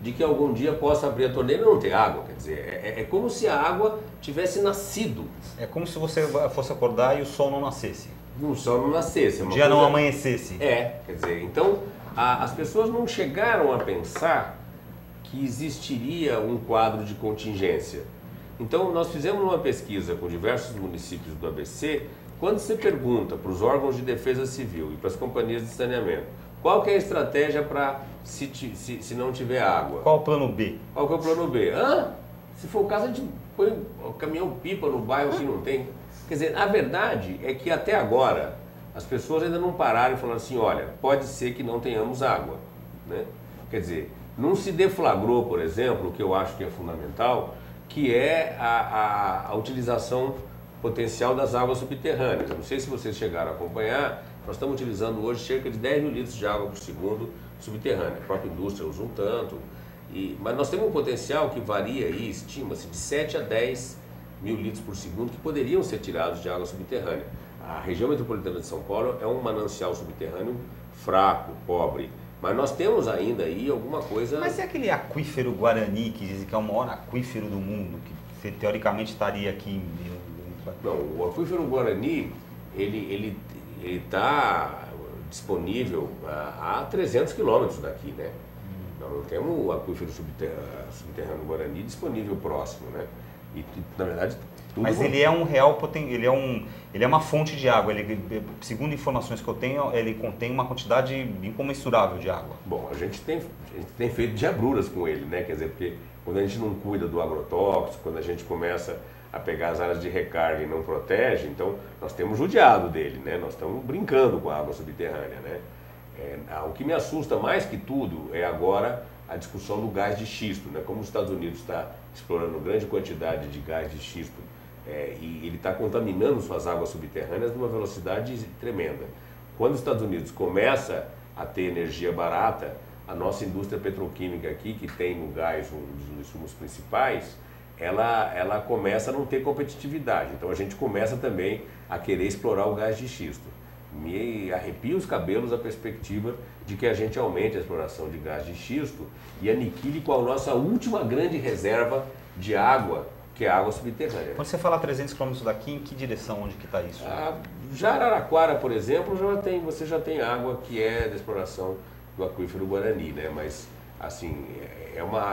de que algum dia possa abrir a torneira e não ter água. Quer dizer, é como se a água tivesse nascido. É como se você fosse acordar e o sol não nascesse. O sol não nascesse. O dia não amanhecesse. Quer dizer, então as pessoas não chegaram a pensar que existiria um quadro de contingência. Então nós fizemos uma pesquisa com diversos municípios do ABC, quando você pergunta para os órgãos de defesa civil e para as companhias de saneamento, qual que é a estratégia para se não tiver água? Qual o plano B? Qual que é o plano B? Se for o caso, a gente põe o caminhão-pipa no bairro que não tem. Quer dizer, a verdade é que até agora as pessoas ainda não pararam e falaram assim, olha, pode ser que não tenhamos água. Né? Quer dizer, não se deflagrou, por exemplo, o que eu acho que é fundamental, que é a utilização potencial das águas subterrâneas. Eu não sei se vocês chegaram a acompanhar, nós estamos utilizando hoje cerca de 10 mil litros de água por segundo subterrânea. A própria indústria usa um tanto. Mas nós temos um potencial que varia aí, estima-se, de 7 a 10 mil litros por segundo que poderiam ser tirados de água subterrânea. A região metropolitana de São Paulo é um manancial subterrâneo fraco, pobre. Mas nós temos ainda aí alguma coisa... Mas é aquele aquífero Guarani, que dizem que é o maior aquífero do mundo, que teoricamente estaria aqui... Não, o aquífero Guarani, ele está disponível a 300 quilômetros daqui, né? Nós não temos o aquífero subterrâneo Guarani disponível próximo, né? E na verdade... Mas ele é um real ele é uma fonte de água. Ele, segundo informações que eu tenho, ele contém uma quantidade incomensurável de água. Bom, a gente tem feito diabruras com ele, né? Quer dizer, porque quando a gente não cuida do agrotóxico, quando a gente começa a pegar as áreas de recarga e não protege, então nós temos judiado dele, né? Nós estamos brincando com a água subterrânea, né? O que me assusta mais que tudo é agora a discussão do gás de xisto, né? Como os Estados Unidos está explorando grande quantidade de gás de xisto e ele está contaminando suas águas subterrâneas numa velocidade tremenda. Quando os Estados Unidos começa a ter energia barata, a nossa indústria petroquímica aqui, que tem no gás um dos insumos principais, ela começa a não ter competitividade. Então a gente começa também a querer explorar o gás de xisto. Me arrepia os cabelos a perspectiva de que a gente aumente a exploração de gás de xisto e aniquile com a nossa última grande reserva de água, que é a água subterrânea. Quando você fala 300 km daqui, em que direção, onde que está isso? Já Araraquara, por exemplo, você já tem água que é da exploração do aquífero Guarani, né? Mas, assim,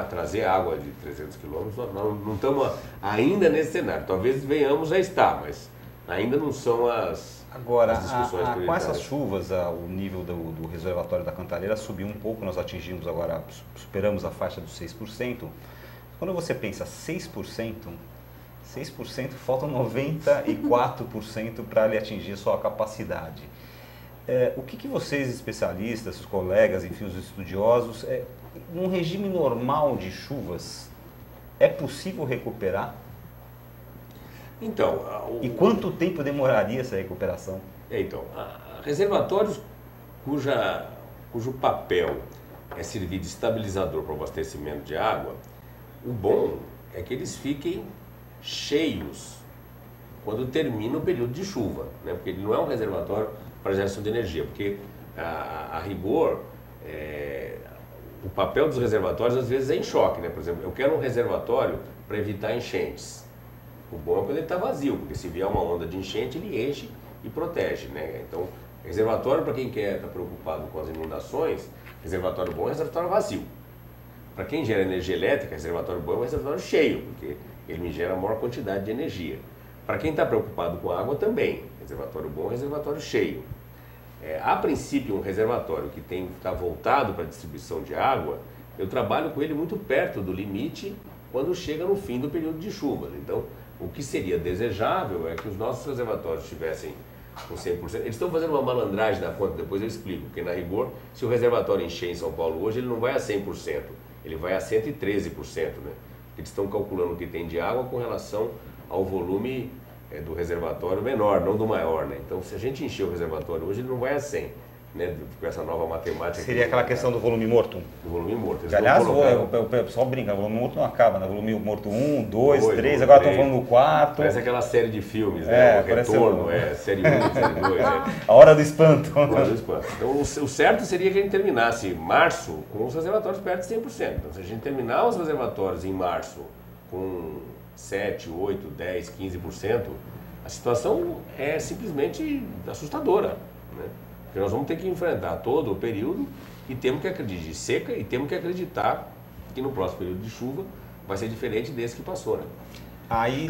trazer água de 300 quilômetros, nós não estamos ainda nesse cenário. Talvez venhamos a estar, mas ainda não são as discussões prioritárias. Com essas chuvas, o nível do reservatório da Cantareira subiu um pouco, nós atingimos agora, superamos a faixa dos 6%. Quando você pensa 6%, faltam 94% para ele atingir a sua capacidade. O que vocês, especialistas, os colegas, enfim, os estudiosos, num regime normal de chuvas, é possível recuperar? Então... E quanto tempo demoraria essa recuperação? Então, reservatórios cujo papel é servir de estabilizador para o abastecimento de água, o bom é que eles fiquem cheios quando termina o período de chuva, né? Porque ele não é um reservatório para geração de energia, porque a rigor, o papel dos reservatórios às vezes é em choque, né? Por exemplo, eu quero um reservatório para evitar enchentes. O bom é quando ele está vazio, porque se vier uma onda de enchente, ele enche e protege, né? Então, reservatório para quem quer estar preocupado com as inundações, reservatório bom é reservatório vazio. Para quem gera energia elétrica, reservatório bom é um reservatório cheio, porque ele me gera a maior quantidade de energia. Para quem está preocupado com água também, reservatório bom é reservatório cheio. A princípio, um reservatório que está voltado para a distribuição de água, eu trabalho com ele muito perto do limite quando chega no fim do período de chuvas. Então, O que seria desejável é que os nossos reservatórios estivessem com 100%. Eles estão fazendo uma malandragem na conta, depois eu explico, porque na rigor, se o reservatório encher em São Paulo hoje, ele não vai a 100%, ele vai a 113%, né? Eles estão calculando o que tem de água com relação ao volume do reservatório menor, não do maior, né? Então, se a gente encher o reservatório hoje, ele não vai a 100%, né? Com essa nova matemática. Seria aquela questão do volume morto? Do volume morto. Que, aliás, o pessoal brinca, o volume morto não acaba, né? Volume morto 1, 2, 3, agora estão falando no 4. Parece aquela série de filmes, né? O Retorno, série 1, série 2. A Hora do Espanto. A Hora do Espanto. Então, o certo seria que a gente terminasse março com os reservatórios perto de 100%. Então, se a gente terminar os reservatórios em março com 7, 8, 10, 15%, a situação é simplesmente assustadora, né? Porque nós vamos ter que enfrentar todo o período e temos que acreditar de seca e temos que acreditar que no próximo período de chuva vai ser diferente desse que passou, né? Aí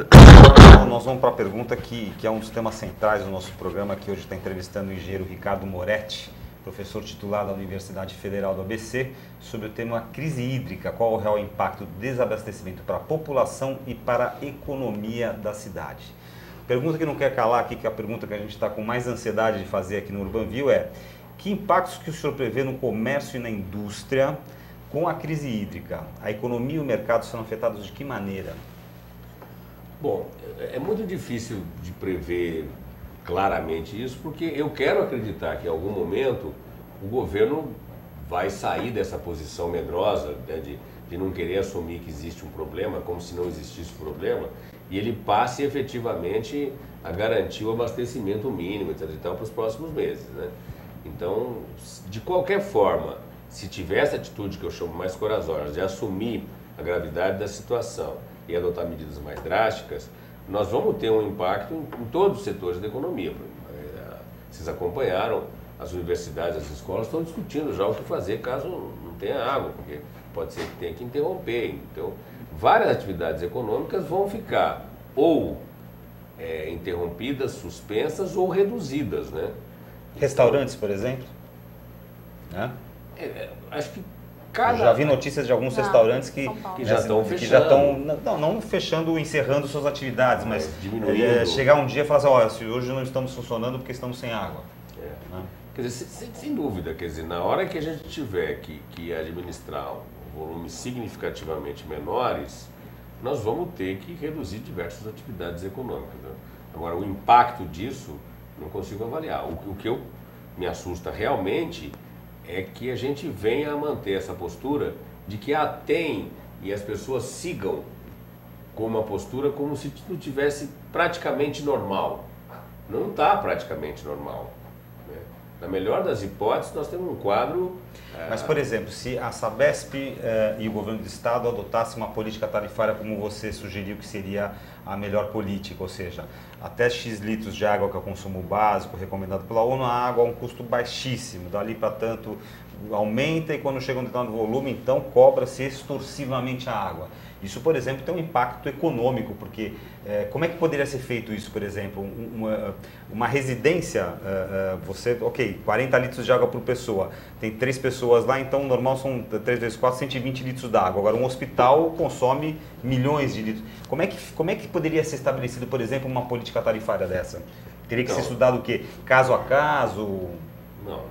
nós vamos para a pergunta que é um dos temas centrais do nosso programa, que hoje está entrevistando o engenheiro Ricardo Moretti, professor titular da Universidade Federal do ABC, sobre o tema crise hídrica, qual o real impacto do desabastecimento para a população e para a economia da cidade. Pergunta que não quer calar aqui, que é a pergunta que a gente está com mais ansiedade de fazer aqui no UrbanView é: que impactos que o senhor prevê no comércio e na indústria com a crise hídrica? A economia e o mercado serão afetados de que maneira? Bom, é muito difícil de prever claramente isso, porque eu quero acreditar que em algum momento o governo vai sair dessa posição medrosa, né, de não querer assumir que existe um problema, como se não existisse um problema, e ele passe efetivamente a garantir o abastecimento mínimo e tal para os próximos meses, né? Então, de qualquer forma, se tiver essa atitude que eu chamo mais corajosa, de assumir a gravidade da situação e adotar medidas mais drásticas, nós vamos ter um impacto em todos os setores da economia. Vocês acompanharam, as universidades, as escolas estão discutindo já o que fazer caso não tenha água, porque pode ser que tenha que interromper. Então, várias atividades econômicas vão ficar ou interrompidas, suspensas ou reduzidas, né? Restaurantes, por exemplo? Né? Acho que Eu já vi notícias de alguns restaurantes que já estão fechando. Não fechando, encerrando suas atividades, mas diminuindo. Chegar um dia e falar assim, olha, se hoje não estamos funcionando porque estamos sem água. Né? Quer dizer, sem dúvida, quer dizer, na hora que a gente tiver que administrar volumes significativamente menores, nós vamos ter que reduzir diversas atividades econômicas, né? Agora, o impacto disso, não consigo avaliar. O que me assusta realmente é que a gente venha a manter essa postura de que tem e as pessoas sigam com uma postura como se tudo tivesse praticamente normal. Não está praticamente normal, né? Na melhor das hipóteses, nós temos um quadro... Mas, por exemplo, se a Sabesp e o governo do estado adotassem uma política tarifária como você sugeriu que seria a melhor política, ou seja, até X litros de água, que é o consumo básico recomendado pela ONU, a água a um custo baixíssimo, dali para tanto aumenta e quando chega um determinado volume, então cobra-se extorsivamente a água. Isso, por exemplo, tem um impacto econômico, porque como é que poderia ser feito isso, por exemplo? Uma residência, você, 40 litros de água por pessoa, tem 3 pessoas lá, então o normal são 3 vezes 4, 120 litros d'água. Agora, um hospital consome milhões de litros. Como é que poderia ser estabelecido, por exemplo, uma política tarifária dessa? Teria que ser estudado o quê? Caso a caso? Não,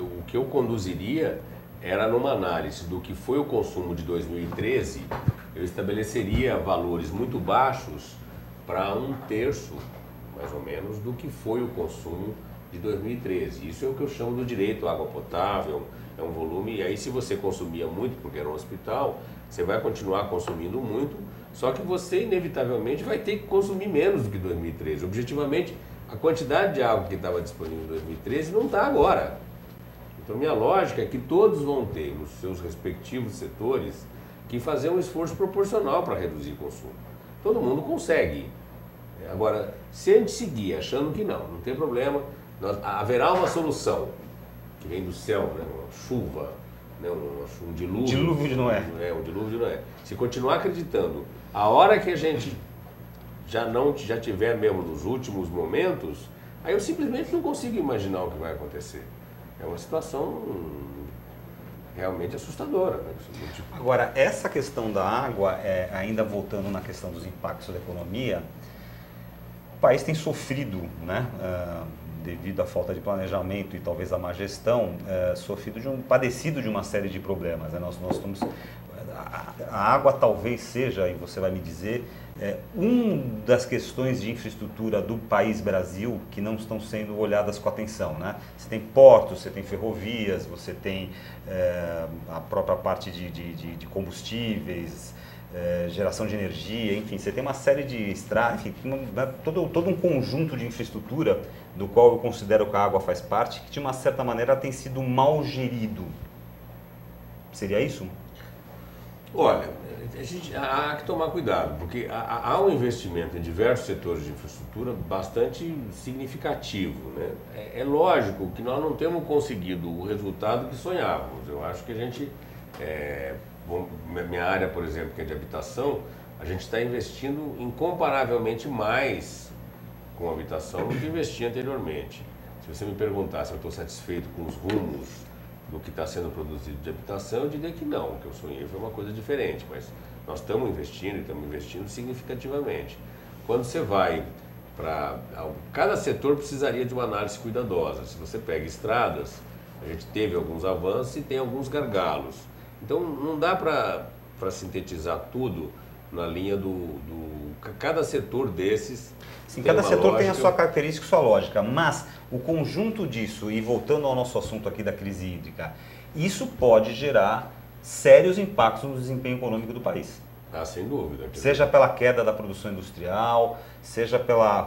o que eu conduziria era numa análise do que foi o consumo de 2013, eu estabeleceria valores muito baixos para 1/3, mais ou menos, do que foi o consumo de 2013. Isso é o que eu chamo do direito à água potável, é um volume, e aí se você consumia muito, porque era um hospital, você vai continuar consumindo muito, só que você inevitavelmente vai ter que consumir menos do que 2013. Objetivamente, a quantidade de água que estava disponível em 2013 não está agora. Então, minha lógica é que todos vão ter, nos seus respectivos setores, que fazer um esforço proporcional para reduzir o consumo. Todo mundo consegue. Agora, se a gente seguir achando que não tem problema, haverá uma solução que vem do céu, né? Uma chuva, né? Um dilúvio. Dilúvio de Noé. Um dilúvio de Noé. Se continuar acreditando, a hora que a gente já tiver mesmo nos últimos momentos, aí eu simplesmente não consigo imaginar o que vai acontecer. É uma situação realmente assustadora, né? Agora, essa questão da água, ainda voltando na questão dos impactos da economia, o país tem sofrido, né, devido à falta de planejamento e talvez à má gestão, padecido de uma série de problemas, né? Nós estamos, a água talvez seja, e você vai me dizer, das questões de infraestrutura do país Brasil que não estão sendo olhadas com atenção, né? Você tem portos, você tem ferrovias, você tem a própria parte de combustíveis, geração de energia, enfim, você tem uma série de estradas, todo um conjunto de infraestrutura do qual eu considero que a água faz parte, que de uma certa maneira tem sido mal gerido. Seria isso? Olha, há que tomar cuidado, porque há um investimento em diversos setores de infraestrutura bastante significativo, né? É lógico que nós não temos conseguido o resultado que sonhávamos. Eu acho que a gente, minha área, por exemplo, que é de habitação, a gente está investindo incomparavelmente mais com habitação do que investia anteriormente. Se você me perguntar se eu estou satisfeito com os rumos do que está sendo produzido de habitação, eu diria que não, o que eu sonhei foi uma coisa diferente, mas nós estamos investindo significativamente. Quando você vai para... Cada setor precisaria de uma análise cuidadosa. Se você pega estradas, a gente teve alguns avanços e tem alguns gargalos. Então não dá para sintetizar tudo na linha cada setor desses. Sim, cada setor tem a sua característica e sua lógica, mas o conjunto disso, e voltando ao nosso assunto aqui da crise hídrica, isso pode gerar sérios impactos no desempenho econômico do país. Ah, sem dúvida. Seja pela queda da produção industrial, seja pela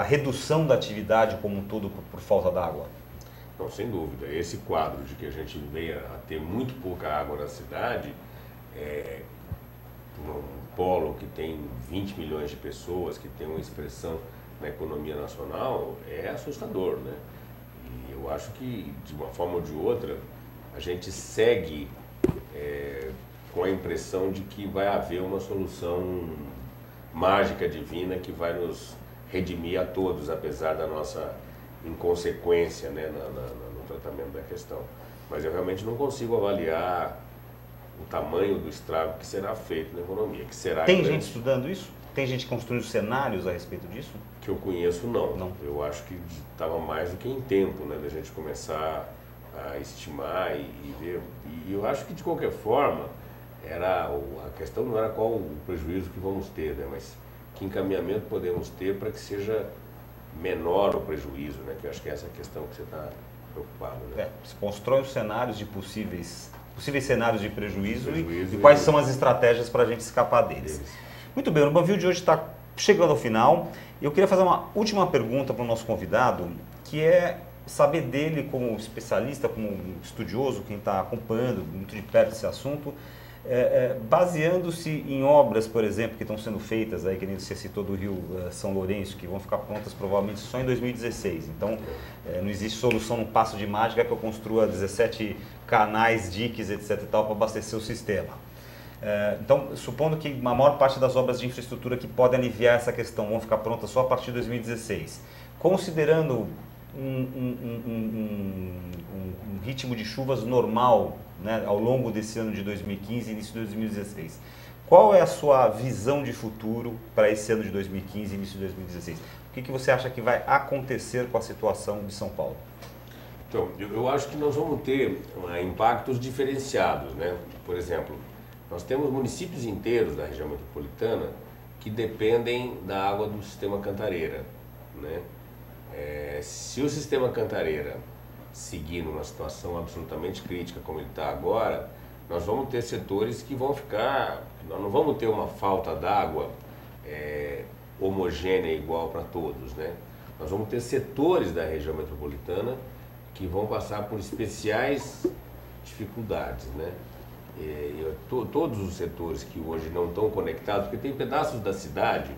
redução da atividade como um todo por falta d'água. Não, sem dúvida. Esse quadro de que a gente veio a ter muito pouca água na cidade, um polo que tem 20 milhões de pessoas, que tem uma expressão na economia nacional, é assustador, né? E eu acho que, de uma forma ou de outra, a gente segue com a impressão de que vai haver uma solução mágica, divina, que vai nos redimir a todos, apesar da nossa inconsequência, né, no tratamento da questão. Mas eu realmente não consigo avaliar o tamanho do estrago que será feito na economia. Que será Tem gente estudando isso? Tem gente construindo cenários a respeito disso? Que eu conheço, não. Eu acho que estava mais do que em tempo, né, da gente começar a estimar e ver. E eu acho que, de qualquer forma, a questão não era qual o prejuízo que vamos ter, né, mas que encaminhamento podemos ter para que seja menor o prejuízo, né, que eu acho que é essa questão que você está preocupado. Né? Se constrói os cenários de possíveis cenários de prejuízo e quais são as estratégias para a gente escapar deles. Muito bem, o Banview de hoje está chegando ao final. Eu queria fazer uma última pergunta para o nosso convidado, que é saber dele como especialista, como estudioso, quem está acompanhando muito de perto esse assunto, baseando-se em obras, por exemplo, que estão sendo feitas, aí, que nem você citou do Rio São Lourenço, que vão ficar prontas provavelmente só em 2016. Então, não existe solução no passo de mágica que eu construa 17 canais, diques, etc. e tal, para abastecer o sistema. Então, supondo que a maior parte das obras de infraestrutura que podem aliviar essa questão vão ficar prontas só a partir de 2016, considerando um ritmo de chuvas normal, né, ao longo desse ano de 2015 e início de 2016, qual é a sua visão de futuro para esse ano de 2015 e início de 2016? O que você acha que vai acontecer com a situação de São Paulo? Então, eu acho que nós vamos ter impactos diferenciados, né? Por exemplo, nós temos municípios inteiros da região metropolitana que dependem da água do sistema Cantareira, né? Se o sistema Cantareira seguir numa situação absolutamente crítica como ele está agora, nós vamos ter setores que vão ficar... Nós não vamos ter uma falta d'água homogênea igual para todos, né? Nós vamos ter setores da região metropolitana que vão passar por especiais dificuldades, né? Todos os setores que hoje não estão conectados, porque tem pedaços da cidade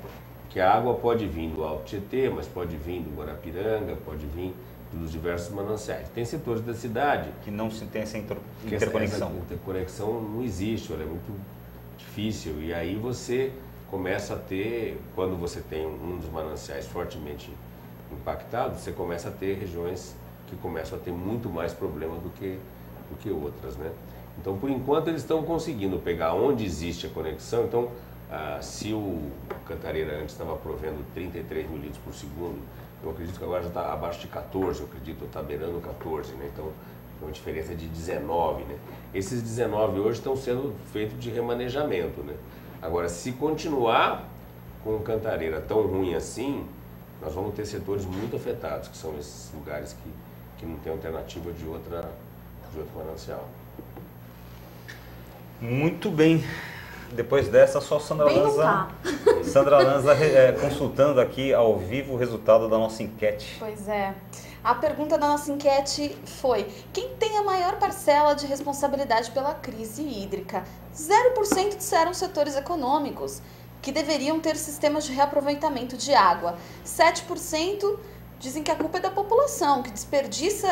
que a água pode vir do Alto Tietê, mas pode vir do Guarapiranga, pode vir dos diversos mananciais. Tem setores da cidade que não se tem essa interconexão. Essa interconexão não existe, ela é muito difícil. E aí você começa a ter, quando você tem um dos mananciais fortemente impactado, você começa a ter regiões que começam a ter muito mais problema do que do que outras, né? Então, por enquanto, eles estão conseguindo pegar onde existe a conexão. Então, se o Cantareira antes estava provendo 33 mil litros por segundo, eu acredito que agora já está abaixo de 14, eu acredito, está beirando 14, né? Então, tem uma diferença de 19, né? Esses 19 hoje estão sendo feitos de remanejamento, né? Agora, se continuar com o Cantareira tão ruim assim, nós vamos ter setores muito afetados, que são esses lugares que não tem alternativa de outro manancial. Muito bem. Depois dessa, só Sandra Bem não Lanza, tá. Sandra Lanza consultando aqui ao vivo o resultado da nossa enquete. Pois é. A pergunta da nossa enquete foi: quem tem a maior parcela de responsabilidade pela crise hídrica? 0% disseram setores econômicos, que deveriam ter sistemas de reaproveitamento de água. 7% dizem que a culpa é da população, que desperdiça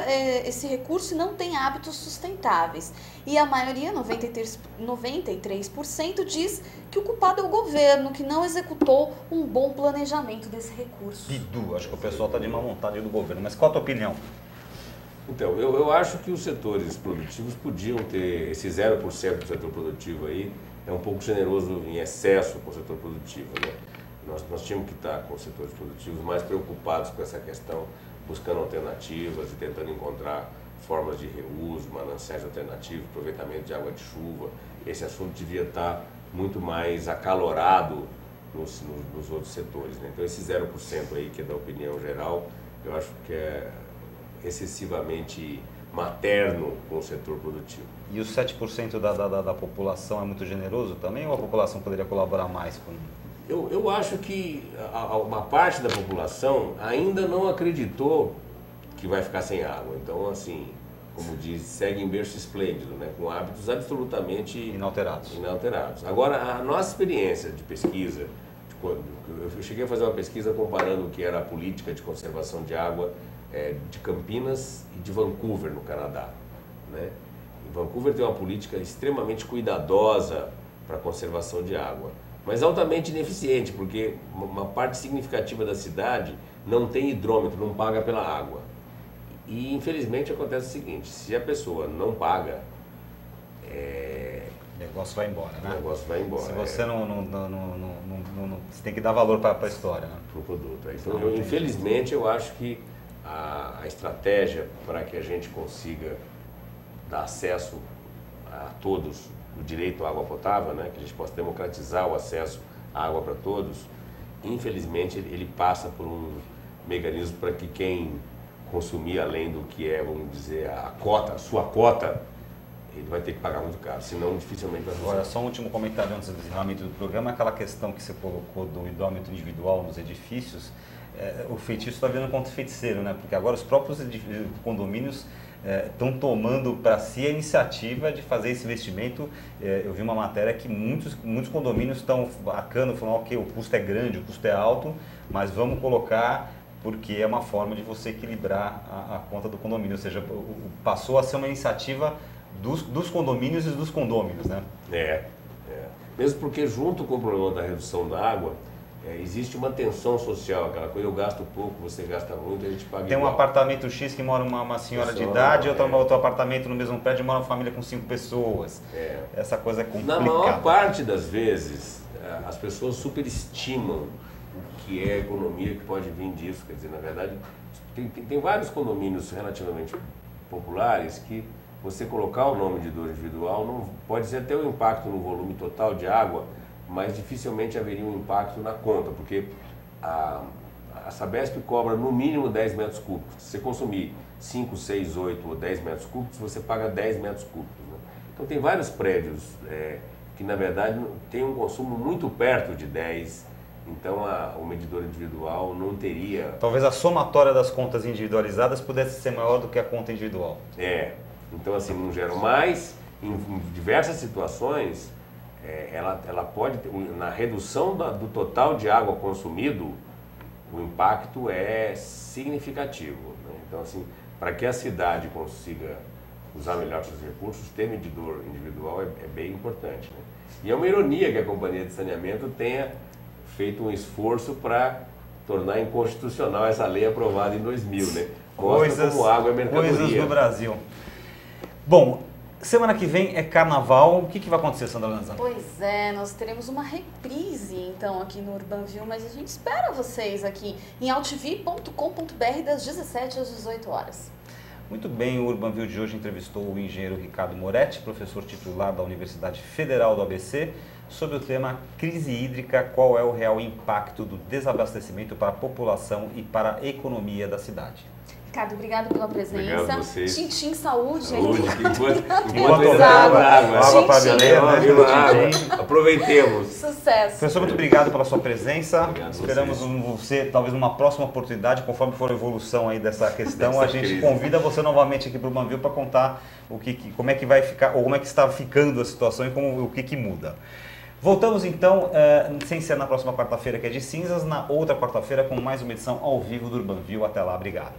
esse recurso e não tem hábitos sustentáveis. E a maioria, 93%, diz que o culpado é o governo, que não executou um bom planejamento desse recurso. Bidu, acho que o pessoal está de má vontade do governo, mas qual a tua opinião? Então, eu acho que os setores produtivos podiam ter esse 0% do setor produtivo aí, é um pouco generoso em excesso com o setor produtivo, né? Nós tínhamos que estar com os setores produtivos mais preocupados com essa questão, buscando alternativas e tentando encontrar formas de reuso, mananciais alternativos, aproveitamento de água de chuva. Esse assunto devia estar muito mais acalorado nos outros setores, né? Então, esse 0% aí, que é da opinião geral, eu acho que é excessivamente materno com o setor produtivo. E os 7% da população é muito generoso também, ou a população poderia colaborar mais com... Eu acho que uma parte da população ainda não acreditou que vai ficar sem água. Então, assim, como diz, segue em berço esplêndido, né? Com hábitos absolutamente inalterados. Agora, a nossa experiência de pesquisa, eu cheguei a fazer uma pesquisa comparando o que era a política de conservação de água de Campinas e de Vancouver, no Canadá, né? Em Vancouver tem uma política extremamente cuidadosa para a conservação de água, mas altamente ineficiente, porque uma parte significativa da cidade não tem hidrômetro, não paga pela água. E infelizmente acontece o seguinte: se a pessoa não paga, o negócio vai embora, né? O negócio vai embora. Se você não você tem que dar valor para a história, né? Para o produto. Então, infelizmente, eu acho que a estratégia para que a gente consiga dar acesso a todos o direito à água potável, né, que a gente possa democratizar o acesso à água para todos, infelizmente ele passa por um mecanismo para que quem consumir além do que é, vamos dizer, a sua cota, ele vai ter que pagar muito caro, senão dificilmente vai funcionar. Agora, só um último comentário antes do encerramento do programa, aquela questão que você colocou do hidrômetro individual nos edifícios, o feitiço está virando contra o feiticeiro, né? Porque agora os próprios condomínios estão tomando para si a iniciativa de fazer esse investimento. Eu vi uma matéria que muitos condomínios estão falando, ok, o custo é grande, o custo é alto, mas vamos colocar porque é uma forma de você equilibrar a conta do condomínio, ou seja, passou a ser uma iniciativa dos condomínios e dos condôminos, né? Mesmo porque junto com o problema da redução da água, existe uma tensão social, aquela coisa, eu gasto pouco, você gasta muito, a gente paga Tem igual. Um apartamento X que mora uma senhora de idade, outro apartamento no mesmo prédio mora uma família com 5 pessoas. Essa coisa é complicada. Na maior parte das vezes, as pessoas superestimam o que é a economia que pode vir disso. Quer dizer, na verdade, tem vários condomínios relativamente populares que você colocar o nome de dor individual não pode ser até o impacto no volume total de água, mas dificilmente haveria um impacto na conta, porque a Sabesp cobra no mínimo 10 metros cúbicos. Se você consumir 5, 6, 8 ou 10 metros cúbicos, você paga 10 metros cúbicos, né? Então tem vários prédios que na verdade tem um consumo muito perto de 10, então o medidor individual não teria... Talvez a somatória das contas individualizadas pudesse ser maior do que a conta individual. Então assim, não geram mais, em diversas situações... ela pode ter, na redução do total de água consumido, o impacto é significativo, né? Então, assim, para que a cidade consiga usar melhor seus recursos, ter medidor individual é bem importante, né? E é uma ironia que a Companhia de Saneamento tenha feito um esforço para tornar inconstitucional essa lei aprovada em 2000, né? Mostra como água é mercadoria. Coisas do Brasil. Bom, semana que vem é carnaval. O que vai acontecer, Sandra Lanza? Pois é, nós teremos uma reprise, então, aqui no Urbanville, mas a gente espera vocês aqui em altv.com.br das 17 às 18 horas. Muito bem, o Urbanville de hoje entrevistou o engenheiro Ricardo Moretti, professor titular da Universidade Federal do ABC, sobre o tema crise hídrica, qual é o real impacto do desabastecimento para a população e para a economia da cidade. Ricardo, obrigado pela presença. Obrigado a vocês. Tintim saúde. Saúde, Enquanto houver água para beber, aproveitemos. Sucesso. Professor, muito obrigado pela sua presença. Obrigado a Esperamos você, talvez numa próxima oportunidade, conforme for a evolução aí dessa questão, a gente crise. convida você novamente aqui para o Urbanville para contar como é que vai ficar, ou como é que está ficando a situação e o que muda. Voltamos então, sem ser na próxima quarta-feira, que é de cinzas, na outra quarta-feira com mais uma edição ao vivo do Urbanville. Até lá, obrigado.